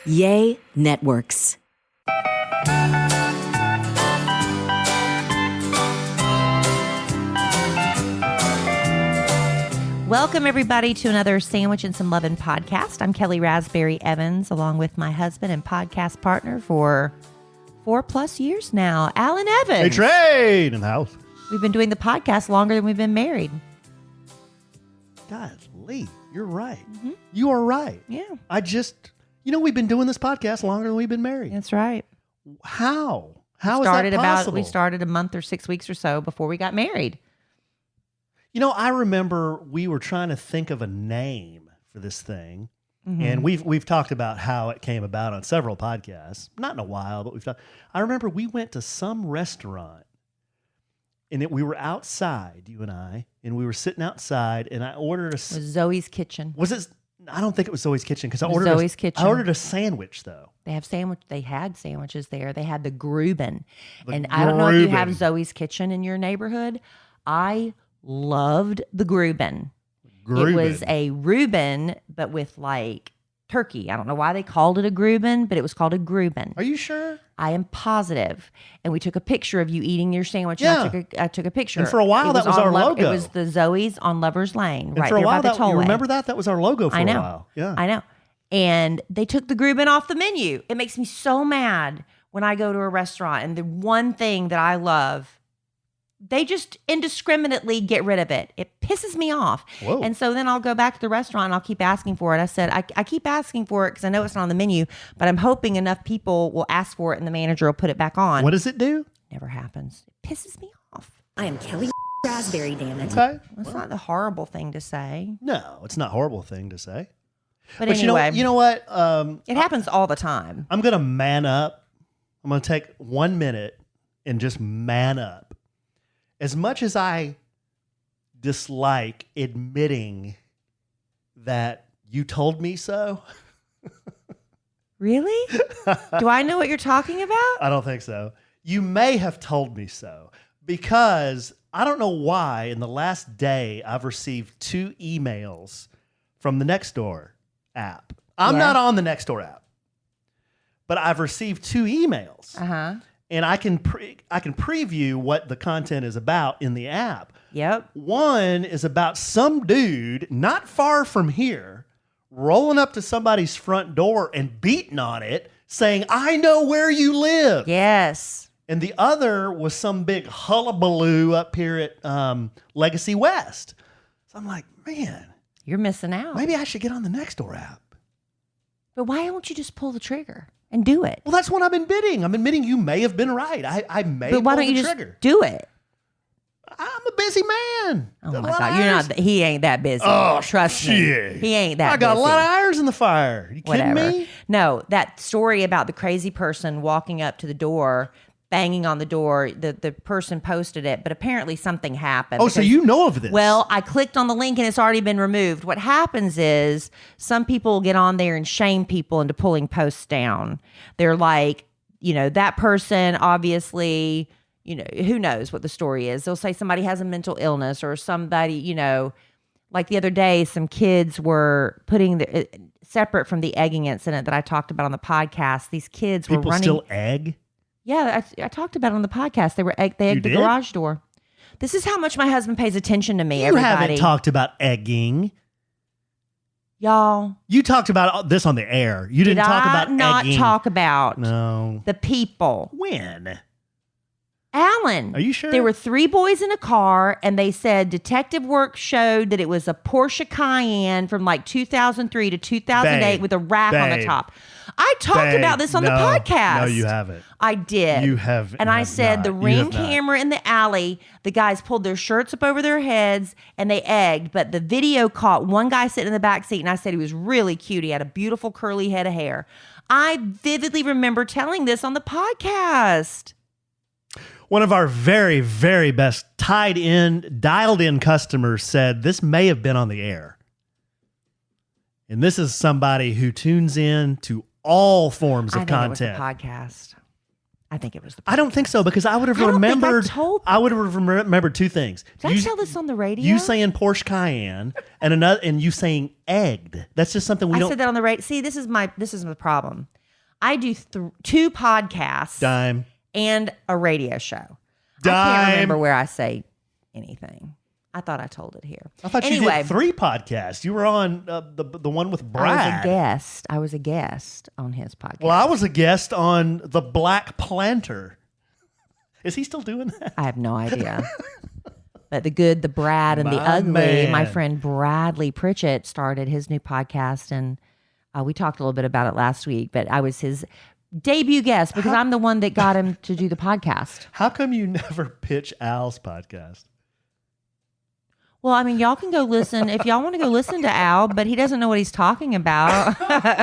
Yay Networks. Welcome, everybody, to another Sandwich and Some Lovin' podcast. I'm Kelly Raspberry Evans, along with my husband and podcast partner for 4+ years now, Alan Evans. Hey, trade in the house. We've been doing the podcast longer than we've been married. Golly, you're right. Mm-hmm. You are right. Yeah. We've been doing this podcast longer than we've been married. That's right. How? How is that possible? We started a month or 6 weeks or so before we got married. I remember we were trying to think of a name for this thing, and we've talked about how it came about on several podcasts. Not in a while, but we've talked. I remember we went to some restaurant, and we were outside, you and I, and we were sitting outside, and I ordered It was Zoe's Kitchen. Was it? I don't think it was Zoe's Kitchen because I Kitchen. I ordered a sandwich though. They had sandwiches there. They had the Gruben. I don't know if you have Zoe's Kitchen in your neighborhood. I loved the Gruben. It was a Reuben, but with like turkey. I don't know why they called it a Gruben, but it was called a Gruben. Are you sure? I am positive. And we took a picture of you eating your sandwich. Yeah. And I took a picture. And for a while, that was our logo. It was the Zoe's on Lover's Lane, and right for a there while, by the tollway. You remember that? That was our logo for a while. Yeah, I know. And they took the Gruben off the menu. It makes me so mad when I go to a restaurant and the one thing that I love, they just indiscriminately get rid of it. It pisses me off. Whoa. And so then I'll go back to the restaurant and I'll keep asking for it. I said, I keep asking for it because I know it's not on the menu, but I'm hoping enough people will ask for it and the manager will put it back on. What does it do? Never happens. It pisses me off. I am Kelly Raspberry, damn it. Okay. It's not the horrible thing to say. No, it's not a horrible thing to say. But anyway. You know what? It happens all the time. I'm going to man up. I'm going to take 1 minute and just man up. As much as I dislike admitting that you told me so. Really? Do I know what you're talking about? I don't think so. You may have told me so because I don't know why in the last day I've received 2 emails from the NextDoor app. I'm not on the NextDoor app, but I've received 2 emails. Uh-huh. And I can preview what the content is about in the app. Yep. One is about some dude not far from here rolling up to somebody's front door and beating on it, saying, "I know where you live." Yes. And the other was some big hullabaloo up here at Legacy West. So I'm like, man, you're missing out. Maybe I should get on the NextDoor app. But why don't you just pull the trigger and do it? Well, that's what I'm admitting. I'm admitting you may have been right. I may have pulled the trigger. But why don't you just do it? I'm a busy man. Oh my God, you're not. He ain't that busy. Oh, trust me, he ain't that. I got busy. a lot of irons in the fire. You kidding me? No, that story about the crazy person walking up to the door, banging on the door. The person posted it, but apparently something happened. Oh, so you know of this? Well, I clicked on the link and it's already been removed. What happens is some people get on there and shame people into pulling posts down. They're like, that person obviously. Who knows what the story is. They'll say somebody has a mental illness or somebody, like the other day, some kids were putting separate from the egging incident that I talked about on the podcast. These kids were running. People still egg? Yeah, I talked about it on the podcast. They egged the garage door. This is how much my husband pays attention to me, everybody. You haven't talked about egging. Y'all. You talked about this on the air. You didn't talk about egging. Did I not talk about no. the people? When? Alan. Are you sure? There were 3 boys in a car, and they said detective work showed that it was a Porsche Cayenne from like 2003 to 2008 with a rack on the top. I talked about this on the podcast. No, you haven't. I did. You have. And I said the Ring camera in the alley, the guys pulled their shirts up over their heads and they egged, but the video caught one guy sitting in the back seat, and I said he was really cute. He had a beautiful curly head of hair. I vividly remember telling this on the podcast. One of our very, very best dialed in customers said this may have been on the air. And this is somebody who tunes in to all forms of content. I think it was the podcast. I think it was the podcast. I don't think so, because I would have remembered. I would have remembered 2 things. Did I tell this on the radio? You saying Porsche Cayenne and you saying egged. That's just something we don't. I said that on the radio. See, this is my problem. I do 2 podcasts Dime. and a radio show. Dime. I can't remember where I say anything. I thought I told it here. I thought you did 3 podcasts. You were on the one with Brad. I was a guest on his podcast. Well, I was a guest on the Black Planter. Is he still doing that? I have no idea. But the good, the Brad, and the My ugly, man. my friend Bradley Pritchett started his new podcast, and we talked a little bit about it last week, but I was his debut guest because I'm the one that got him to do the podcast. How come you never pitch Al's podcast? Well, I mean, y'all can go listen if y'all want to go listen to Al, but he doesn't know what he's talking about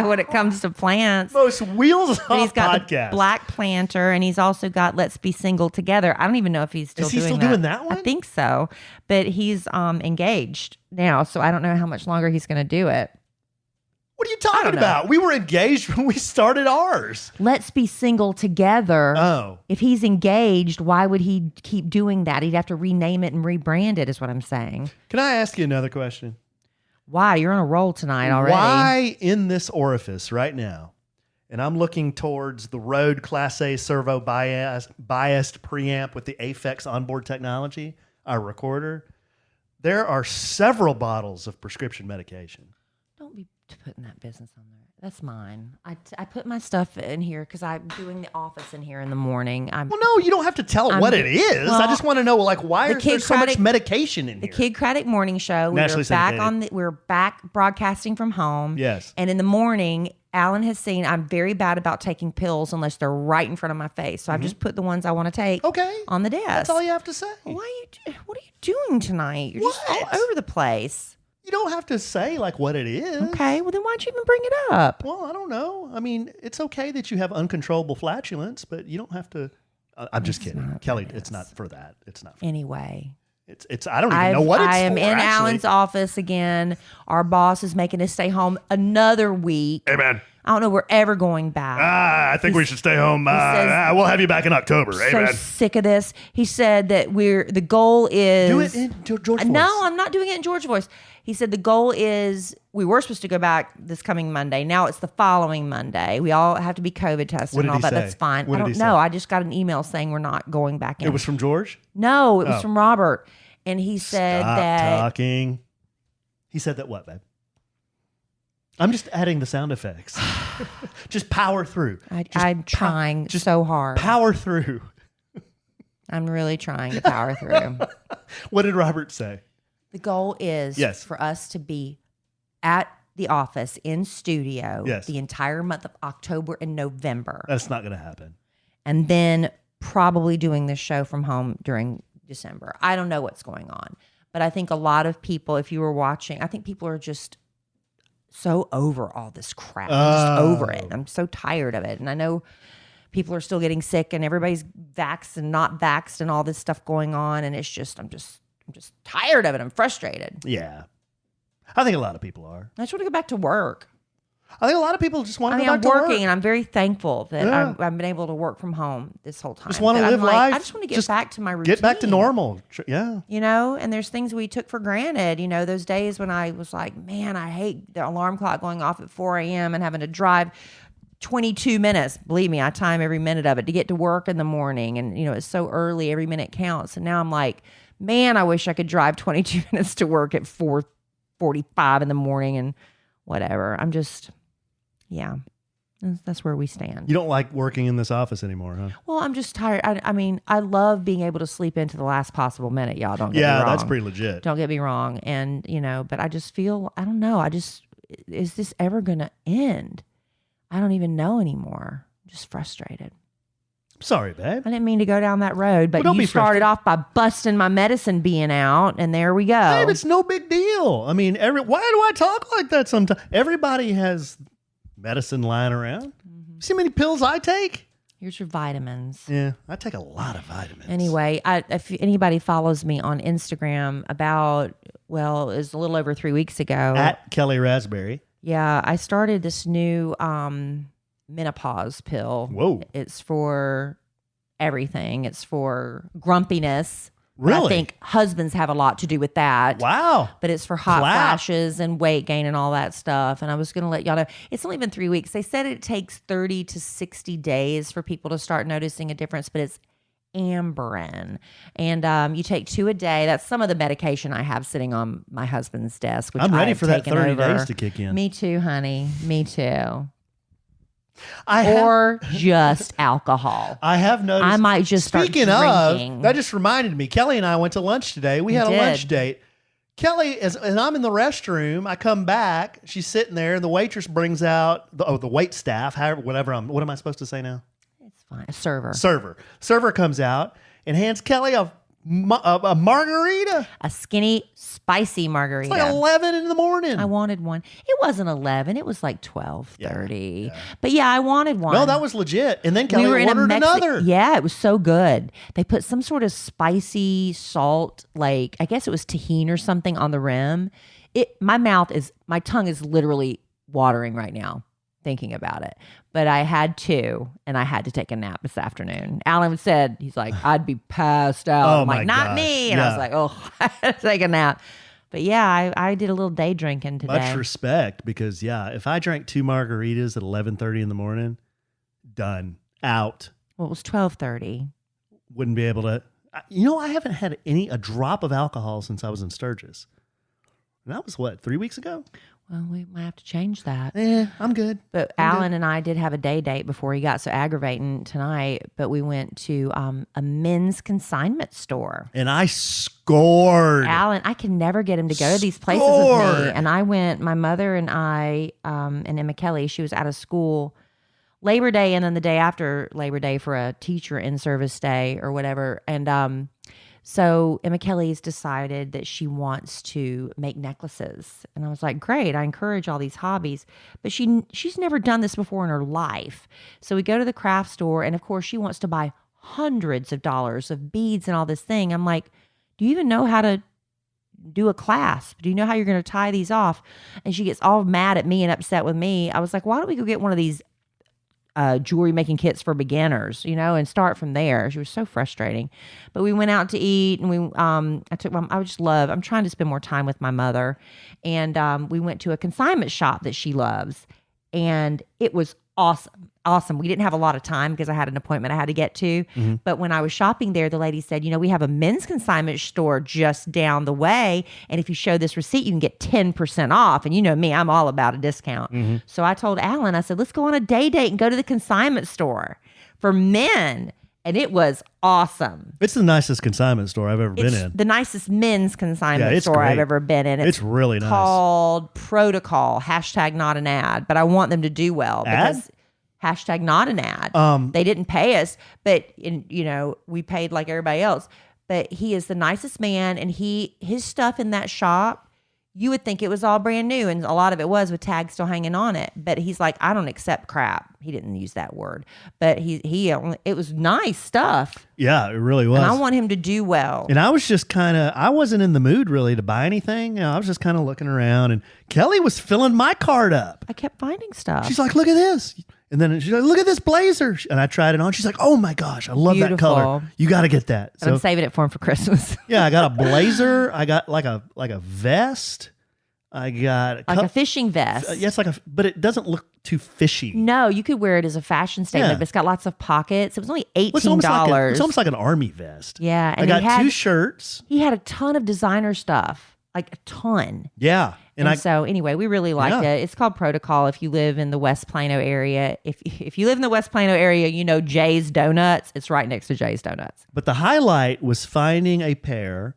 when it comes to plants. Most wheels But he's off got podcast. the Black Planter, and he's also got Let's Be Single Together. I don't even know if he's still Is he doing still that. doing that one? I think so, but he's engaged now, so I don't know how much longer he's going to do it. What are you talking about? We were engaged when we started ours. Let's Be Single Together. Oh. If he's engaged, why would he keep doing that? He'd have to rename it and rebrand it, is what I'm saying. Can I ask you another question? Why? You're on a roll tonight already. Why in this orifice right now, and I'm looking towards the Rode Class A servo biased preamp with the Aphex onboard technology, our recorder, there are several bottles of prescription medication. Don't be putting that business on there. That's mine. I put my stuff in here because I'm doing the office in here in the morning. Well, no, you don't have to tell what it is. well, I just want to know, like, why is there so much medication in The here? Kid Craddock Morning Show. We're back broadcasting from home. Yes. And in the morning, Alan has seen I'm very bad about taking pills unless they're right in front of my face. So I've just put the ones I want to take on the desk. That's all you have to say. What are you doing tonight? You're just all over the place. You don't have to say like what it is. Okay, well then why'd you even bring it up? Well, I don't know. I mean, it's okay that you have uncontrollable flatulence, but you don't have to. I'm just kidding, Kelly. It's not for that. It's not. Anyway. It's. I don't even know what it's for. I am in actually. Alan's office again. Our boss is making us stay home another week. Hey, man. I don't know we're ever going back. I think we should stay home. says- We'll have you back in October. So Amen. sick of this. He said that the goal is Do it in George voice. No, I'm not doing it in George voice. He said the goal is we were supposed to go back this coming Monday. Now it's the following Monday. We all have to be COVID tested What and did all he that. say? That's fine. What I did he don't know. say? I just got an email saying we're not going back in. It was from George? No, it was Oh. from Robert. And he said Stop that talking. He said that what, babe? I'm just adding the sound effects. Just power through. I'm trying so hard. Power through. I'm really trying to power through. What did Robert say? The goal is for us to be at the office in studio the entire month of October and November. That's not going to happen. And then probably doing this show from home during December. I don't know what's going on. But I think a lot of people, if you were watching, I think people are just so over all this crap. I'm just over it. I'm so tired of it. And I know people are still getting sick and everybody's vaxxed and not vaxxed and all this stuff going on. And it's just, I'm just tired of it. I'm frustrated. Yeah. I think a lot of people are. I just want to go back to work. I think a lot of people just want to go I'm back to work. working and I'm very thankful that I've been able to work from home this whole time. Just want to But live I'm like, life. I just want to get Just back to my routine. Get back to normal. Yeah. You know, and there's things we took for granted. You know, those days when I was like, man, I hate the alarm clock going off at 4 a.m. and having to drive 22 minutes. Believe me, I time every minute of it to get to work in the morning. And, you know, it's so early, every minute counts. And now I'm like, man, I wish I could drive 22 minutes to work at 4:45 in the morning and whatever. I'm just, yeah, that's where we stand. You don't like working in this office anymore, huh? Well, I'm just tired. I mean, I love being able to sleep into the last possible minute, y'all. Don't get me wrong. Yeah, that's pretty legit. Don't get me wrong. And, you know, but I just feel, I don't know. Is this ever going to end? I don't even know anymore. I'm just frustrated. Sorry, babe. I didn't mean to go down that road, but Well, you started off by busting my medicine being out, and there we go. Babe, it's no big deal. I mean, why do I talk like that sometimes? Everybody has medicine lying around. See how many pills I take? Here's your vitamins. Yeah, I take a lot of vitamins. Anyway, if anybody follows me on Instagram it was a little over 3 weeks ago. At Kelly Raspberry. Yeah, I started this new menopause pill. Whoa. It's for everything. It's for grumpiness. Really? I think husbands have a lot to do with that. Wow. But it's for hot Clap. flashes and weight gain and all that stuff. And I was going to let y'all know, it's only been 3 weeks. They said it takes 30 to 60 days for people to start noticing a difference, but it's Amberen. And you take 2 a day. That's some of the medication I have sitting on my husband's desk, which I'm ready I've for that taken 30 over. days to kick in. Me too, honey. Me too. Or just alcohol. I have noticed. I might just start Speaking drinking. of, that just reminded me. Kelly and I went to lunch today. We had a lunch date. Kelly, as I'm in the restroom, I come back. She's sitting there, and the waitress brings out the wait staff. However, whatever. What am I supposed to say now? It's fine. A server. Server comes out and hands Kelly a margarita. A skinny, spicy margarita. It's like 11 in the morning. I wanted one. It wasn't 11. It was like 12:30. Yeah. But yeah, I wanted one. No, that was legit. And then Kelly ordered another. Yeah, it was so good. They put some sort of spicy salt, like I guess it was tahini or something on the rim. My tongue is literally watering right now thinking about it. But I had 2, and I had to take a nap this afternoon. Alan said, he's like, I'd be passed out. Oh, I'm like, not me. And I was like, oh, I had to take a nap. But yeah, I did a little day drinking today. Much respect, because if I drank 2 margaritas at 11:30 in the morning, done, out. Well, it was 12:30. Wouldn't be able to. I haven't had a drop of alcohol since I was in Sturgis. And that was 3 weeks ago? Well, we might have to change that. I'm good. But Alan and I did have a day date before he got so aggravating tonight. But we went to a men's consignment store. And I scored. Alan, I can never get him to go to these places with me. And I went, my mother and I, and Emma Kelly, she was out of school Labor Day and then the day after Labor Day for a teacher in-service day or whatever. And so Emma Kelly's decided that she wants to make necklaces. And I was like, great, I encourage all these hobbies. But she's never done this before in her life. So we go to the craft store, and of course she wants to buy hundreds of dollars of beads and all this thing. I'm like, do you even know how to do a clasp? Do you know how you're going to tie these off? And she gets all mad at me and upset with me. I was like, why don't we go get one of these jewelry making kits for beginners, and start from there. She was so frustrating. But we went out to eat, and I'm trying to spend more time with my mother. And we went to a consignment shop that she loves. And it was awesome. We didn't have a lot of time because I had an appointment I had to get to. Mm-hmm. But when I was shopping there, the lady said, we have a men's consignment store just down the way. And if you show this receipt, you can get 10% off. And you know me, I'm all about a discount. Mm-hmm. So I told Alan, I said, let's go on a day date and go to the consignment store for men. And it was awesome. It's the nicest consignment store I've ever been in. The nicest men's consignment store great. I've ever been in. It's really nice. Called Protocol, #not an ad. But I want them to do well. Because #not an ad. They didn't pay us, but we paid like everybody else. But he is the nicest man, and his stuff in that shop, you would think it was all brand new, and a lot of it was with tags still hanging on it. But he's like, I don't accept crap. He didn't use that word, but it was nice stuff. Yeah, it really was. And I want him to do well. And I was just I wasn't in the mood really to buy anything. I was just kind of looking around, and Kelly was filling my cart up. I kept finding stuff. She's like, look at this. And then she's like, look at this blazer. And I tried it on. She's like, oh my gosh, I love that color. You got to get that. And I'm saving it for him for Christmas. Yeah, I got a blazer. I got like a vest. I got a fishing vest. Yes, but it doesn't look too fishy. No, you could wear it as a fashion statement, but it's got lots of pockets. It was only $18. It's almost like an army vest. Yeah. And I got 2 shirts. He had a ton of designer stuff, like a ton. Yeah. And so anyway, we really liked it. It's called Protocol if you live in the West Plano area. If you live in the West Plano area, Jay's Donuts. It's right next to Jay's Donuts. But the highlight was finding a pair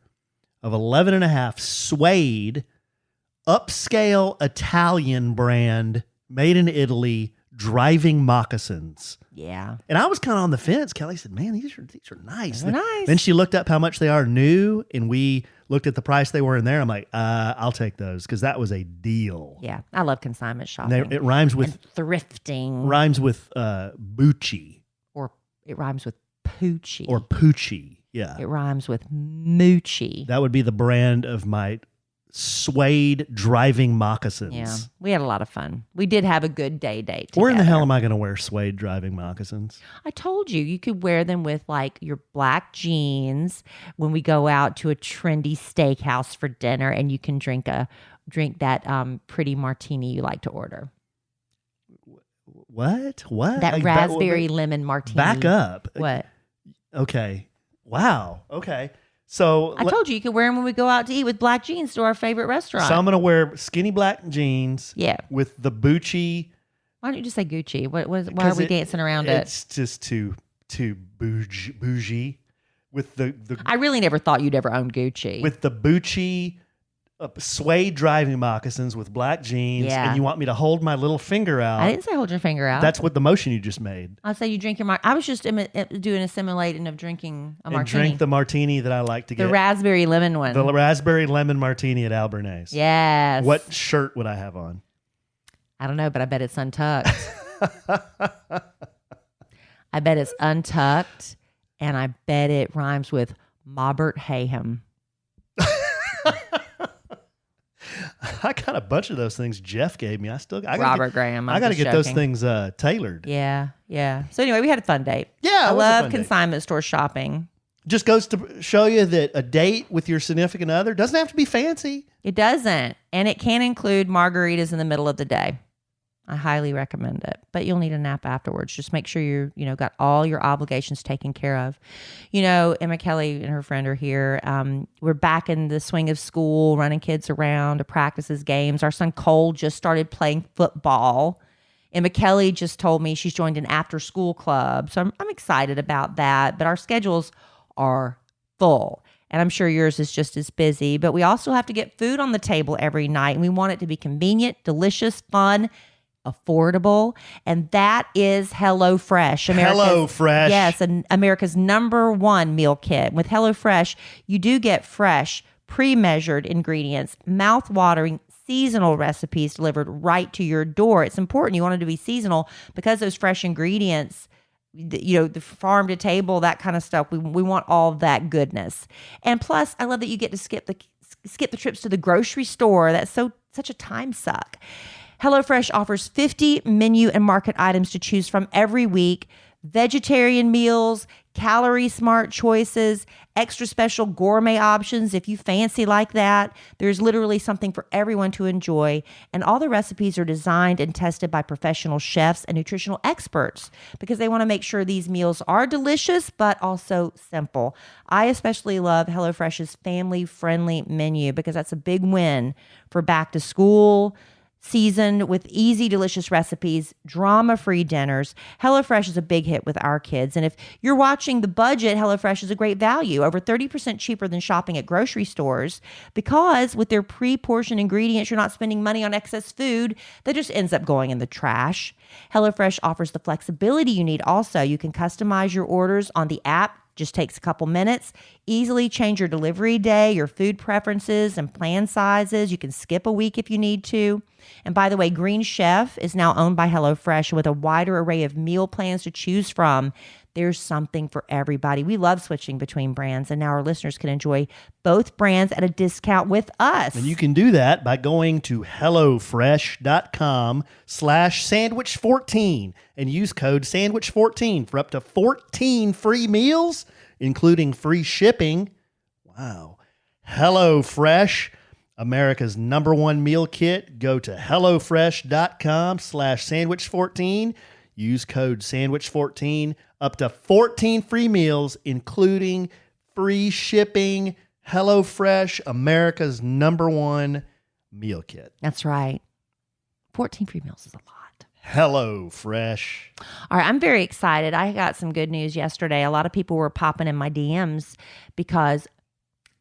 of 11.5 suede upscale Italian brand made in Italy driving moccasins. Yeah. And I was kind of on the fence. Kelly said, man, these are nice. They're nice. Then she looked up how much they are new, and we looked at the price they were in there. I'm like, I'll take those because that was a deal. Yeah. I love consignment shopping. It rhymes with thrifting. Rhymes with Bucci. Or it rhymes with Poochie. Or Poochie. Yeah. It rhymes with Moochie. That would be the brand of my suede driving moccasins. Yeah, we had a lot of fun. We did have a good date together. Where in the hell am I going to wear suede driving moccasins? I told you, you could wear them with like your black jeans when we go out to a trendy steakhouse for dinner, and you can drink that pretty martini you like to order. What? That raspberry lemon martini. Back up. What? Okay. Wow. Okay. So I told you you could wear them when we go out to eat with black jeans to our favorite restaurant. So I'm going to wear skinny black jeans. Yeah. With the Bucci. Why don't you just say Gucci? Why are we dancing around it? It's just too bougie. With the I really never thought you'd ever own Gucci. With the Bucci suede driving moccasins with black jeans, and you want me to hold my little finger out. I didn't say hold your finger out. That's what the motion you just made. I'll say you drink your I was just doing a simulating of drinking a martini. And drink the martini that I like to get. The raspberry lemon one. The raspberry lemon martini at Albernay's. Yes. What shirt would I have on? I don't know, but I bet it's untucked. I bet it's untucked, and I bet it rhymes with Maubert Hayham. I got a bunch of those things Jeff gave me. Robert Graham. I got to get those things tailored. Yeah. So anyway, we had a fun date. Yeah, I love consignment store shopping. Just goes to show you that a date with your significant other doesn't have to be fancy. It doesn't, and it can include margaritas in the middle of the day. I highly recommend it, but you'll need a nap afterwards. Just make sure you're, got all your obligations taken care of. Emma Kelly and her friend are here. We're back in the swing of school, running kids around to practices, games. Our son Cole just started playing football. Emma Kelly just told me she's joined an after-school club, so I'm excited about that. But our schedules are full. And I'm sure yours is just as busy. But we also have to get food on the table every night, and we want it to be convenient, delicious, fun, affordable, and that is HelloFresh. HelloFresh. Yes, and America's #1 meal kit. With HelloFresh, you do get fresh, pre-measured ingredients, mouth-watering, seasonal recipes delivered right to your door. It's important. You want it to be seasonal because those fresh ingredients, the farm to table, that kind of stuff, we want all that goodness. And plus, I love that you get to skip the trips to the grocery store. That's such a time suck. HelloFresh offers 50 menu and market items to choose from every week. Vegetarian meals, calorie smart choices, extra special gourmet options if you fancy like that. There's literally something for everyone to enjoy. And all the recipes are designed and tested by professional chefs and nutritional experts because they want to make sure these meals are delicious but also simple. I especially love HelloFresh's family-friendly menu because that's a big win for back to school season with easy, delicious recipes, drama-free dinners. HelloFresh is a big hit with our kids. And if you're watching the budget, HelloFresh is a great value, over 30% cheaper than shopping at grocery stores because with their pre-portioned ingredients, you're not spending money on excess food that just ends up going in the trash. HelloFresh offers the flexibility you need also. You can customize your orders on the app. Just takes a couple minutes. Easily change your delivery day, your food preferences, and plan sizes. You can skip a week if you need to. And by the way, Green Chef is now owned by HelloFresh with a wider array of meal plans to choose from. There's something for everybody. We love switching between brands, and now our listeners can enjoy both brands at a discount with us. And you can do that by going to HelloFresh.com/sandwich14 and use code sandwich14 for up to 14 free meals, including free shipping. Wow. HelloFresh, America's #1 meal kit. Go to HelloFresh.com/sandwich14. Use code sandwich14, up to 14 free meals, including free shipping. HelloFresh, America's #1 meal kit. That's right. 14 free meals is a lot. HelloFresh. All right, I'm very excited. I got some good news yesterday. A lot of people were popping in my DMs because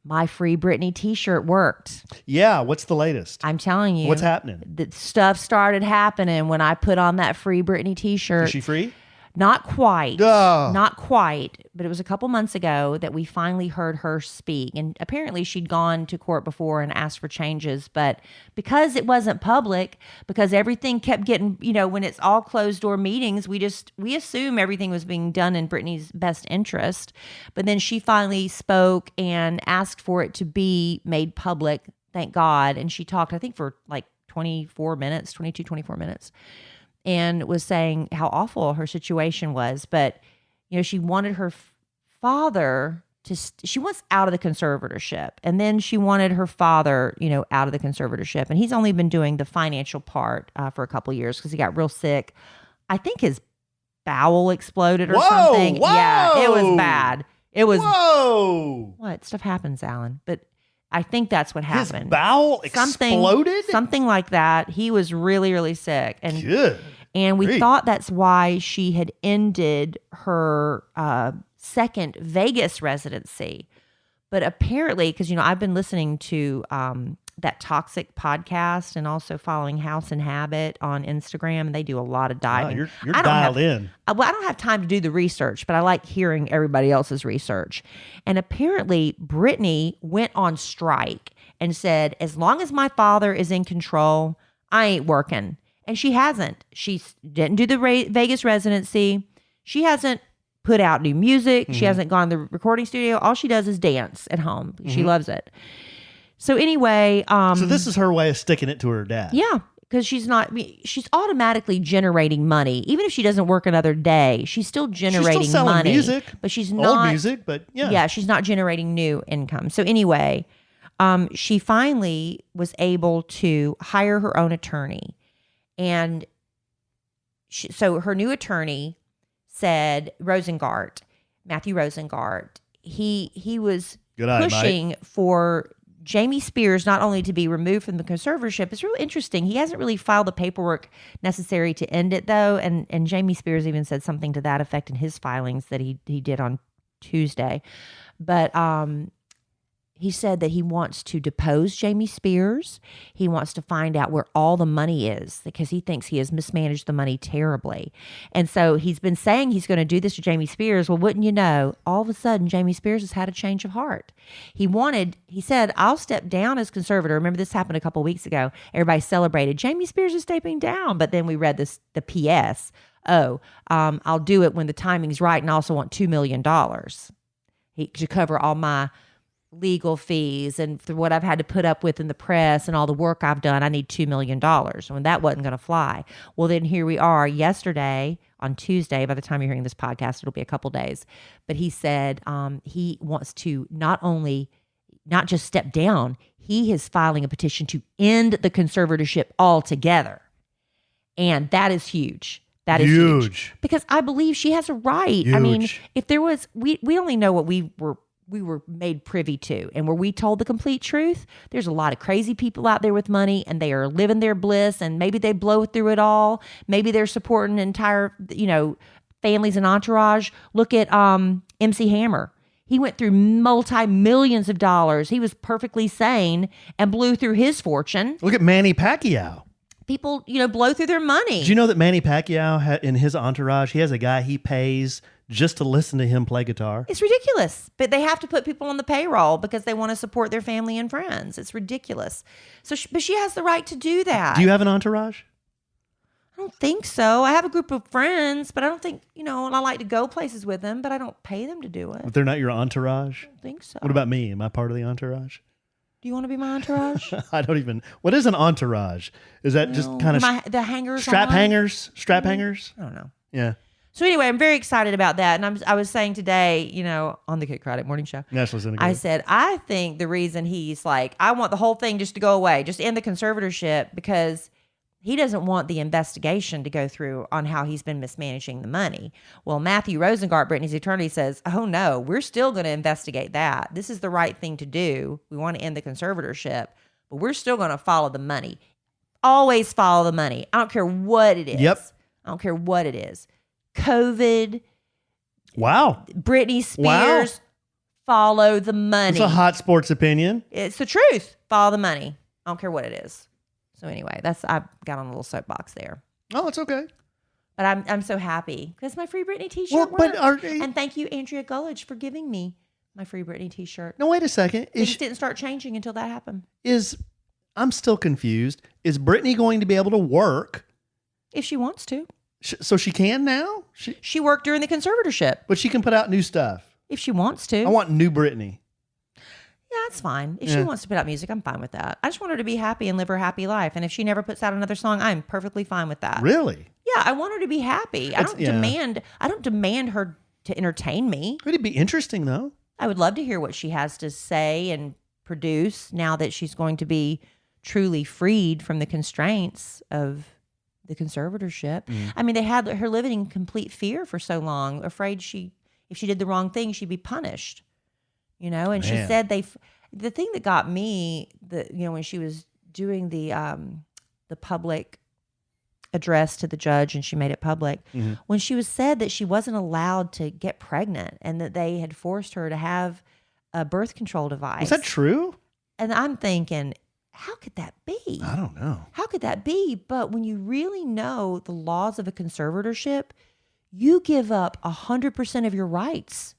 my free Britney t-shirt worked. Yeah, what's the latest? I'm telling you. What's happening? The stuff started happening when I put on that free Britney t-shirt. Is she free? Not quite. Oh. Not quite. But it was a couple months ago that we finally heard her speak. And apparently she'd gone to court before and asked for changes. But because it wasn't public, because everything kept getting, when it's all closed door meetings, we assume everything was being done in Britney's best interest. But then she finally spoke and asked for it to be made public. thank God. And she talked, I think, for like 24 minutes, and was saying how awful her situation was. But, she wanted her father she wants out of the conservatorship. And then she wanted her father, out of the conservatorship. And he's only been doing the financial part for a couple years because he got real sick. I think his bowel exploded or something. Whoa. Yeah, it was bad. It was. Whoa. What? Stuff happens, Alan. But I think that's what happened. His bowel exploded? Something like that. He was really, really sick. And Good. And we Great. thought that's why she had ended her second Vegas residency. But apparently, because, I've been listening to that Toxic podcast and also following House and Habit on Instagram, and they do a lot of diving. Wow, you're dialed in. Well, I don't have time to do the research, but I like hearing everybody else's research. And apparently, Britney went on strike and said, as long as my father is in control, I ain't working. And she hasn't. She didn't do the Vegas residency. She hasn't put out new music. She hasn't gone to the recording studio. All she does is dance at home. She loves it. So anyway. So this is her way of sticking it to her dad. Yeah. Because she's automatically generating money. Even if she doesn't work another day, she's still generating she's still selling money. Music, but she's old not. music, but yeah. Yeah, she's not generating new income. So anyway, she finally was able to hire her own attorney. And so her new attorney said, Matthew Rosengart, he was pushing for Jamie Spears not only to be removed from the conservatorship. It's really interesting. He hasn't really filed the paperwork necessary to end it, though. And Jamie Spears even said something to that effect in his filings that he did on Tuesday. But he said that he wants to depose Jamie Spears. He wants to find out where all the money is because he thinks he has mismanaged the money terribly. And so he's been saying he's going to do this to Jamie Spears. Well, wouldn't you know, all of a sudden, Jamie Spears has had a change of heart. He said, I'll step down as conservator. Remember, this happened a couple of weeks ago. Everybody celebrated. Jamie Spears is stepping down. But then we read the PS. I'll do it when the timing's right and I also want $2 million to cover all my legal fees and for what I've had to put up with in the press and all the work I've done. I need $2 million. And that wasn't going to fly. Well, then here we are yesterday on Tuesday. By the time you're hearing this podcast, it'll be a couple days. But he said he wants to not just step down, he is filing a petition to end the conservatorship altogether. And that is huge. That is huge. Because I believe she has a right. Huge. I mean, if there was, we only know what we were made privy to. And were we told the complete truth? There's a lot of crazy people out there with money and they are living their bliss and maybe they blow through it all. Maybe they're supporting entire, families and entourage. Look at MC Hammer. He went through multi-millions of dollars. He was perfectly sane and blew through his fortune. Look at Manny Pacquiao. People, blow through their money. Did you know that Manny Pacquiao, in his entourage, he has a guy he pays just to listen to him play guitar? It's ridiculous. But they have to put people on the payroll because they want to support their family and friends. It's ridiculous. But she has the right to do that. Do you have an entourage? I don't think so. I have a group of friends, but I don't think, and I like to go places with them, but I don't pay them to do it. But they're not your entourage? I don't think so. What about me? Am I part of the entourage? Do you want to be my entourage? I don't even. What is an entourage? Is that just kind of the hangers? strap on? hangers? Strap hangers? I don't know. Yeah. So anyway, I'm very excited about that. And I was saying today, on the Kid Craddock Morning Show, I said, I think the reason he's like, I want the whole thing just to go away, just end the conservatorship, because he doesn't want the investigation to go through on how he's been mismanaging the money. Well, Matthew Rosengart, Britney's attorney, says, oh no, we're still going to investigate that. This is the right thing to do. We want to end the conservatorship, but we're still going to follow the money. Always follow the money. I don't care what it is. Yep. I don't care what it is. COVID. Wow. Britney Spears. Follow the money. It's a hot sports opinion. It's the truth. Follow the money. I don't care what it is. So anyway, I got on a little soapbox there. Oh, it's okay. But I'm so happy because my Free Britney t-shirt worked. And thank you, Andrea Gullidge, for giving me my Free Britney t-shirt. No, wait a second. Things didn't start changing until that happened. I'm still confused. Is Britney going to be able to work? If she wants to. So she can now? She worked during the conservatorship. But she can put out new stuff. If she wants to. I want new Britney. Yeah, that's fine. If she wants to put out music, I'm fine with that. I just want her to be happy and live her happy life. And if she never puts out another song, I'm perfectly fine with that. Really? Yeah, I want her to be happy. I don't demand her to entertain me. It'd be interesting though. I would love to hear what she has to say and produce now that she's going to be truly freed from the constraints of the conservatorship. I mean, they had her living in complete fear for so long, afraid if she did the wrong thing, she'd be punished. You know, and she said the thing that got me, when she was doing the public address to the judge and she made it public, when she was said that she wasn't allowed to get pregnant and that they had forced her to have a birth control device. Is that true? And I'm thinking, how could that be? I don't know. How could that be? But when you really know the laws of a conservatorship, you give up 100% of your rights.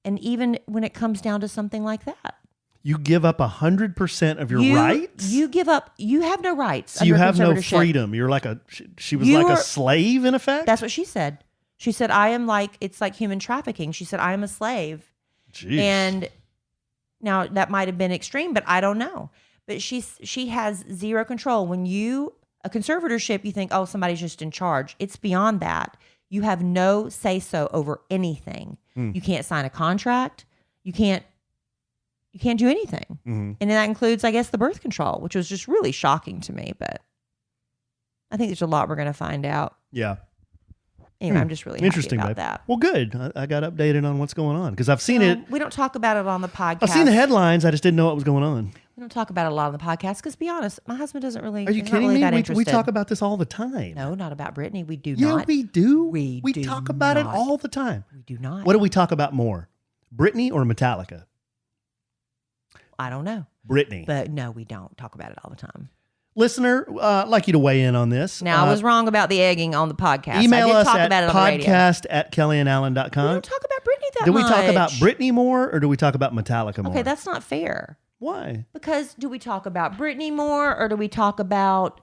And even when it comes down to something like that. You give up 100% of your rights? You give up, you have no rights. So you have no freedom. You're like she was like a slave in effect? That's what she said. She said, it's like human trafficking. She said, I am a slave. Jeez. And now that might have been extreme, but I don't know. But she has zero control. When a conservatorship, you think, oh, somebody's just in charge. It's beyond that. You have no say-so over anything. You can't sign a contract. You can't do anything. And that includes, I guess, the birth control, which was just really shocking to me. But I think there's a lot we're going to find out. Yeah. Anyway, I'm just really happy about that. Well, good. I got updated on what's going on because I've seen it. We don't talk about it on the podcast. I've seen the headlines. I just didn't know what was going on. We don't talk about it a lot on the podcast because, to be honest, my husband doesn't really. Are you kidding me? We talk about this all the time. No, not about Britney. We do not. Yeah, we do. We talk about it all the time. We do not. What do we talk about more? Britney or Metallica? I don't know. Britney. But no, we don't talk about it all the time. Listener, I'd like you to weigh in on this. Now, I was wrong about the egging on the podcast. Email I did us talk at about it on the radio. podcast@kellyandallen.com. We don't talk about Britney that much. Do we talk about Britney more or do we talk about Metallica more? Okay, that's not fair. Why? Because do we talk about Britney more or do we talk about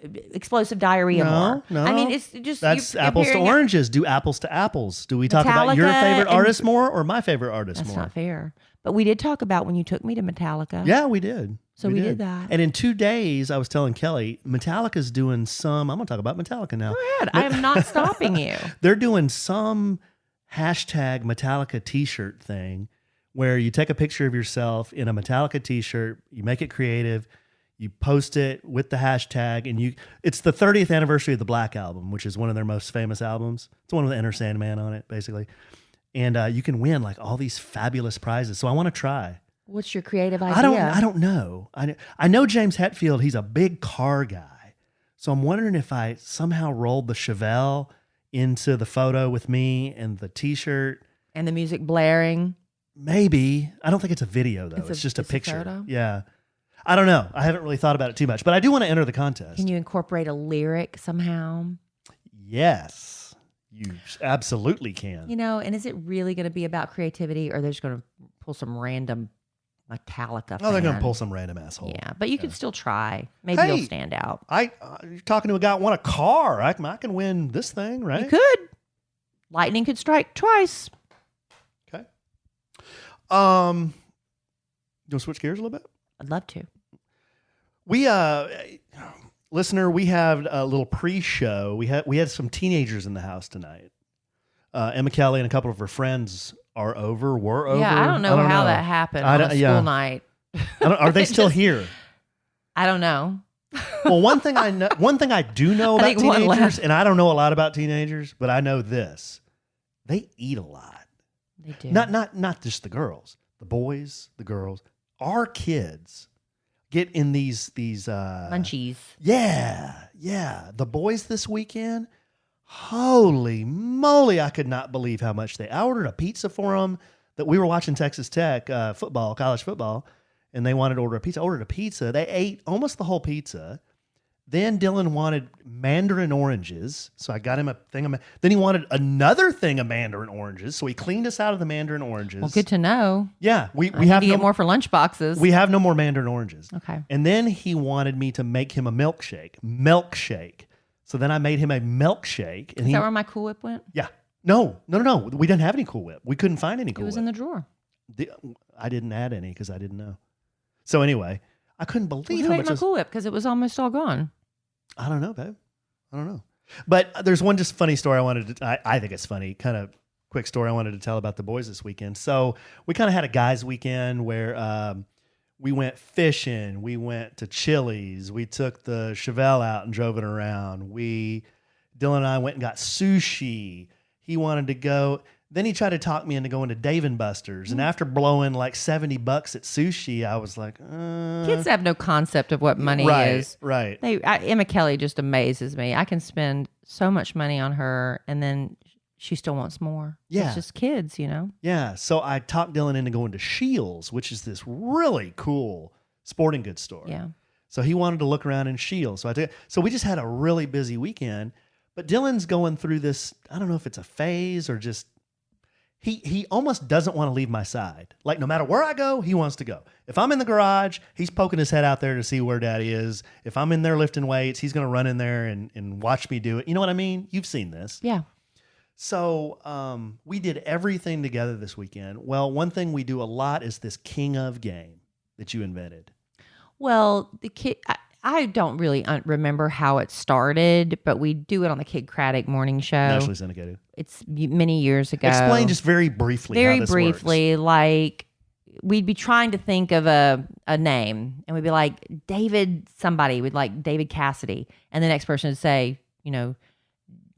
explosive diarrhea more? No. I mean, it's just... That's apples to oranges. Do apples to apples. Do we talk about your favorite artist more or my favorite artist more? That's not fair. But we did talk about when you took me to Metallica. Yeah, we did. So we did that. And in 2 days, I was telling Kelly, Metallica's doing I'm going to talk about Metallica now. Go ahead. I am not stopping you. They're doing some hashtag Metallica t-shirt thing where you take a picture of yourself in a Metallica t-shirt, you make it creative, you post it with the hashtag, and it's the 30th anniversary of the Black Album, which is one of their most famous albums. It's one with the Enter Sandman on it, basically. And you can win like all these fabulous prizes. So I want to try. What's your creative idea? I don't know. I know James Hetfield, he's a big car guy. So I'm wondering if I somehow rolled the Chevelle into the photo with me and the t-shirt. And the music blaring. Maybe. I don't think it's a video though. It's just a picture. Photo? Yeah. I don't know. I haven't really thought about it too much, but I do want to enter the contest. Can you incorporate a lyric somehow? Yes, you absolutely can. You know, and is it really going to be about creativity or are they just going to pull some random Metallica fan? Oh, they're going to pull some random asshole. Yeah, but you could still try. Maybe you'll stand out. You're talking to a guy who won a car. I can win this thing, right? You could. Lightning could strike twice. Okay. You want to switch gears a little bit? I'd love to. We listener, we have a little pre-show. We had some teenagers in the house tonight. Emma Kelly and a couple of her friends were over. Yeah, I don't know how that happened on a school night. Are they still here? I don't know. Well, one thing I do know about teenagers, and I don't know a lot about teenagers, but I know this: they eat a lot. They do. Not just the girls, the boys, the girls. Our kids get in these munchies. Yeah. The boys this weekend, holy moly! I could not believe how much I ordered a pizza for them. That we were watching Texas Tech college football, and they wanted to order a pizza. I ordered a pizza. They ate almost the whole pizza. Then Dylan wanted mandarin oranges, so I got him a thing of. Then he wanted another thing of mandarin oranges, so he cleaned us out of the mandarin oranges. Well, good to know. Yeah, we I have need to get more for lunch boxes. We have no more mandarin oranges. Okay. And then he wanted me to make him a milkshake. So then I made him a milkshake. And Is that where my Cool Whip went? Yeah. No. We didn't have any Cool Whip. We couldn't find any Cool Whip. It was in the drawer. I didn't add any because I didn't know. So anyway, I couldn't believe how Well, much. my Cool Whip because it was almost all gone. I don't know, babe. I don't know. But there's one just funny story I think it's funny, kind of quick story I wanted to tell about the boys this weekend. So we kind of had a guys' weekend where we went fishing. We went to Chili's. We took the Chevelle out and drove it around. Dylan and I went and got sushi. He wanted to go. Then he tried to talk me into going to Dave & Buster's. And after blowing like $70 at sushi, I was like, Kids have no concept of what money is. Right. Emma Kelly just amazes me. I can spend so much money on her and then she still wants more. Yeah. It's just kids, you know? Yeah. So I talked Dylan into going to Shields, which is this really cool sporting goods store. Yeah. So he wanted to look around in Shields. So we just had a really busy weekend. But Dylan's going through this, I don't know if it's a phase or just, he almost doesn't want to leave my side. Like no matter where I go, he wants to go. If I'm in the garage, he's poking his head out there to see where daddy is. If I'm in there lifting weights, he's going to run in there and watch me do it. You know what I mean? You've seen this. Yeah. So we did everything together this weekend. Well, one thing we do a lot is this King of game that you invented. Well, the kid, I don't really remember how it started, but we do it on the Kid Craddock morning show. Nationally syndicated. It's many years ago. Explain just very briefly how this works. Like we'd be trying to think of a name and we'd be like, David somebody, we'd like David Cassidy. And the next person would say, you know,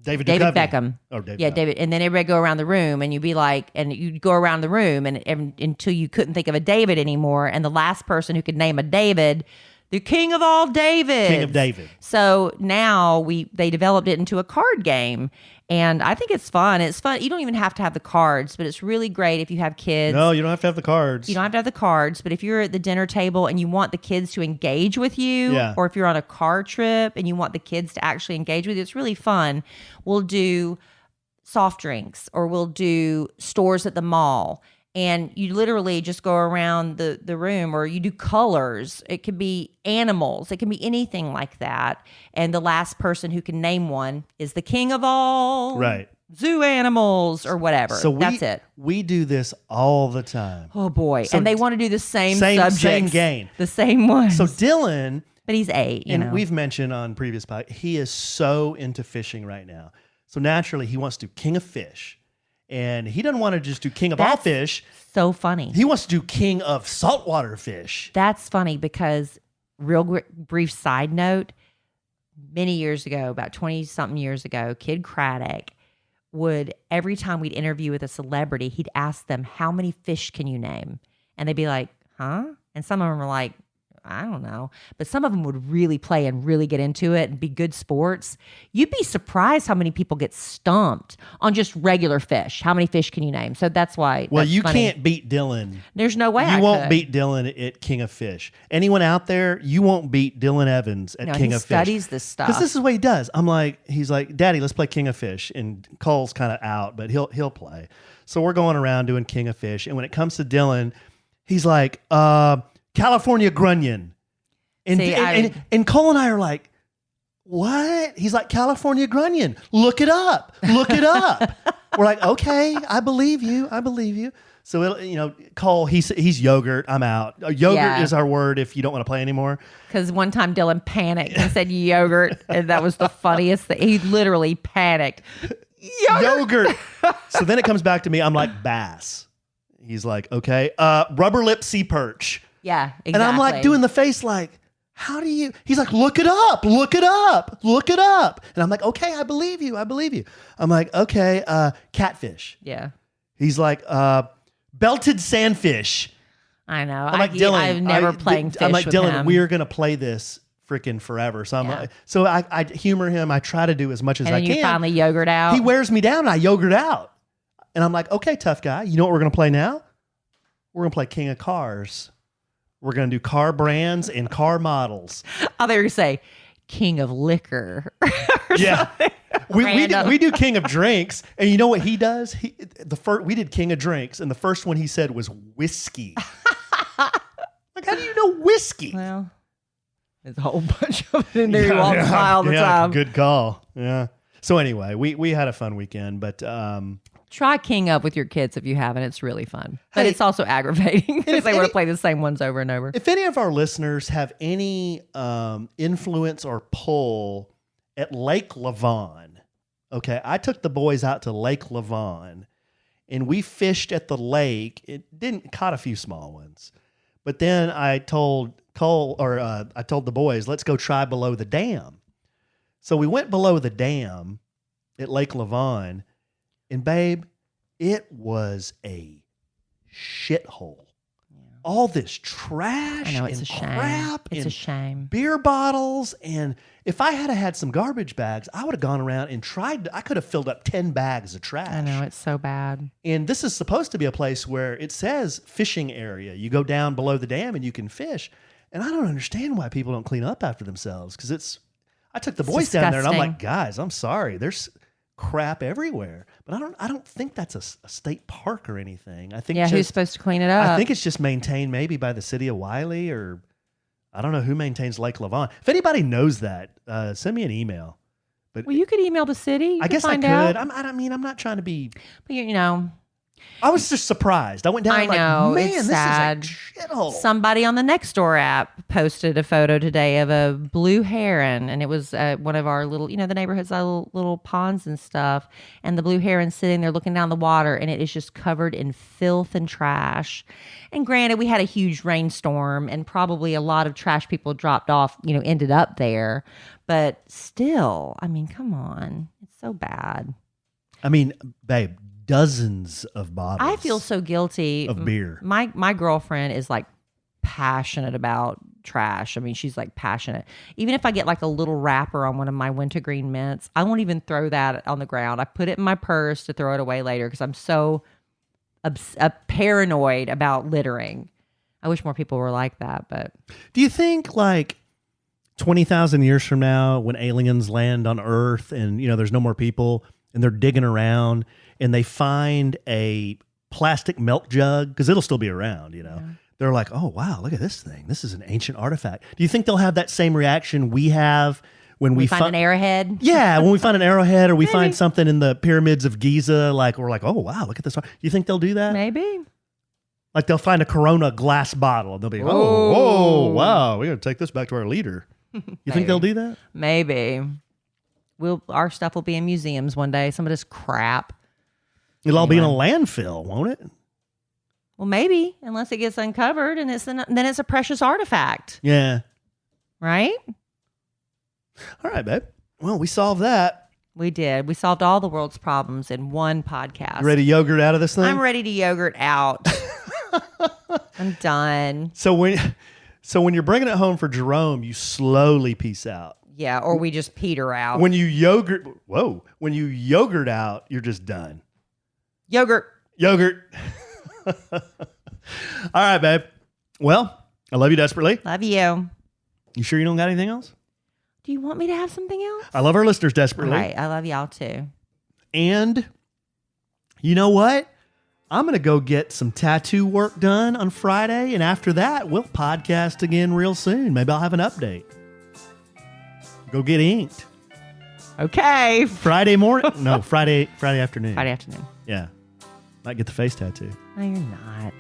David Beckham. Oh, David. Yeah, Beckham. David. And then everybody go around the room and you'd be like, and you'd go around the room and until you couldn't think of a David anymore. And the last person who could name a David, the king of all Davids. King of David. So now they developed it into a card game. And I think it's fun. It's fun. You don't even have to have the cards, but it's really great if you have kids. No, you don't have to have the cards. You don't have to have the cards, but if you're at the dinner table and you want the kids to engage with you, Yeah. or if you're on a car trip and you want the kids to actually engage with you, it's really fun. We'll do soft drinks or we'll do stores at the mall. And you literally just go around the room or you do colors. It could be animals. It can be anything like that. And the last person who can name one is the king of all zoo animals or whatever. So that's it. We do this all the time. Oh, boy. So and they want to do the same subjects. Same game. The same one. So Dylan... But he's 8, you know. We've mentioned on previous podcasts, he is so into fishing right now. So naturally, he wants to do king of fish. And he doesn't want to just do king of all fish. So funny. He wants to do king of saltwater fish. That's funny because, real brief side note, many years ago, about 20-something years ago, Kid Craddock would, every time we'd interview with a celebrity, he'd ask them, how many fish can you name? And they'd be like, huh? And some of them were like, I don't know. But some of them would really play and really get into it and be good sports. You'd be surprised how many people get stumped on just regular fish. How many fish can you name? So that's why. Well, that's you funny. can't beat Dylan. There's no way You won't beat Dylan at King of Fish. Anyone out there, you won't beat Dylan Evans at King of Fish. He studies this stuff. Because this is what he does. He's like, Daddy, let's play King of Fish. And Cole's kind of out, but he'll play. So we're going around doing King of Fish. And when it comes to Dylan, he's like, California Grunion. And Cole and I are like, what? He's like, California Grunion. Look it up. Look it up. We're like, okay, I believe you. So, Cole, he's yogurt. I'm out. Yogurt is our word if you don't want to play anymore. Because one time Dylan panicked and said yogurt. And that was the funniest thing. He literally panicked. Yogurt. So then it comes back to me. I'm like, bass. He's like, okay. Rubber lip sea perch. Yeah, exactly. And I'm like doing the face like, how do you? He's like, look it up. And I'm like, okay, I believe you. I'm like, okay, catfish. Yeah. He's like, belted sandfish. I know. I'm like, Dylan, I've never played fish. I'm like, with Dylan, him. we're gonna play this freaking forever. So I humor him. I try to do as much as I can. And you finally yogurt out. He wears me down and I yogurt out. And I'm like, okay, tough guy. You know what we're gonna play now? We're gonna play King of Cars. We're going to do car brands and car models. I thought you were going to say king of liquor. Yeah. We do king of drinks. And you know what he does? We did king of drinks. And the first one he said was whiskey. Like, how do you know whiskey? Well, there's a whole bunch of it in there. You walk by all the time. Good call. Yeah. So anyway, we had a fun weekend. But Try King Up with your kids if you haven't. It's really fun. But Hey, it's also aggravating if because they want any- to play the same ones over and over. If any of our listeners have any influence or pull at Lake Lavon, okay, I took the boys out to Lake Lavon and we fished at the lake. It didn't caught a few small ones, but then I told I told the boys, let's go try below the dam. So we went below the dam at Lake Lavon, and babe, it was a shithole. All this trash I know, it's and a shame. crap It's and a shame. beer bottles. And if I had some garbage bags, I would have gone around and I could have filled up 10 bags of trash. I know, it's so bad. And this is supposed to be a place where it says fishing area. You go down below the dam and you can fish. And I don't understand why people don't clean up after themselves, because I took the boys down there and I'm like, guys, I'm sorry. There's crap everywhere. But I don't think that's a state park or anything. I think Who's supposed to clean it up? I think it's just maintained maybe by the city of Wiley, or I don't know who maintains Lake Lavon. If anybody knows that, send me an email. But Well, you could email the city. I guess I find could. out. I'm not trying to be. But you know, I was just surprised. I went down. I know, like, man, it's this sad. is a shithole. Somebody on the NextDoor app posted a photo today of a blue heron, and it was one of our little, the neighborhood's little ponds and stuff. And the blue heron sitting there looking down the water, and it is just covered in filth and trash. And granted, we had a huge rainstorm, and probably a lot of trash people dropped off, ended up there. But still, I mean, come on, it's so bad. I mean, babe, dozens of bottles. I feel so guilty of beer. My girlfriend is like passionate about trash. I mean, she's like passionate. Even if I get like a little wrapper on one of my wintergreen mints, I won't even throw that on the ground. I put it in my purse to throw it away later because I'm so paranoid about littering. I wish more people were like that. But Do you think like 20,000 years from now, when aliens land on Earth and there's no more people and they're digging around and they find a plastic milk jug, because it'll still be around, they're like, oh, wow, look at this thing. This is an ancient artifact. Do you think they'll have that same reaction we have when we find an arrowhead? Yeah, when we find an arrowhead or we find something in the pyramids of Giza, like we're like, oh, wow, look at this. Do you think they'll do that? Maybe. Like they'll find a Corona glass bottle and they'll be, oh, wow, we're going to take this back to our leader. You think they'll do that? Maybe. Our stuff will be in museums one day. Some of this crap. It'll all be in a landfill, won't it? Well, maybe, unless it gets uncovered, and then it's a precious artifact. Yeah. Right? All right, babe. Well, we solved that. We did. We solved all the world's problems in one podcast. You ready to yogurt out of this thing? I'm ready to yogurt out. I'm done. So when you're bringing it home for Jerome, you slowly peace out. Yeah, or we just peter out. When you yogurt out, you're just done. Yogurt. All right, babe. Well, I love you desperately. Love you. You sure you don't got anything else? Do you want me to have something else? I love our listeners All desperately. right, I love y'all too. And you know what? I'm going to go get some tattoo work done on Friday. And after that, we'll podcast again real soon. Maybe I'll have an update. Go get inked. Okay. Friday morning? No, Friday afternoon. Friday afternoon. Yeah. Might get the face tattoo. No, you're not.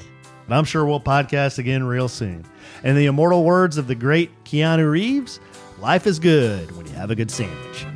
But I'm sure we'll podcast again real soon. And the immortal words of the great Keanu Reeves, life is good when you have a good sandwich.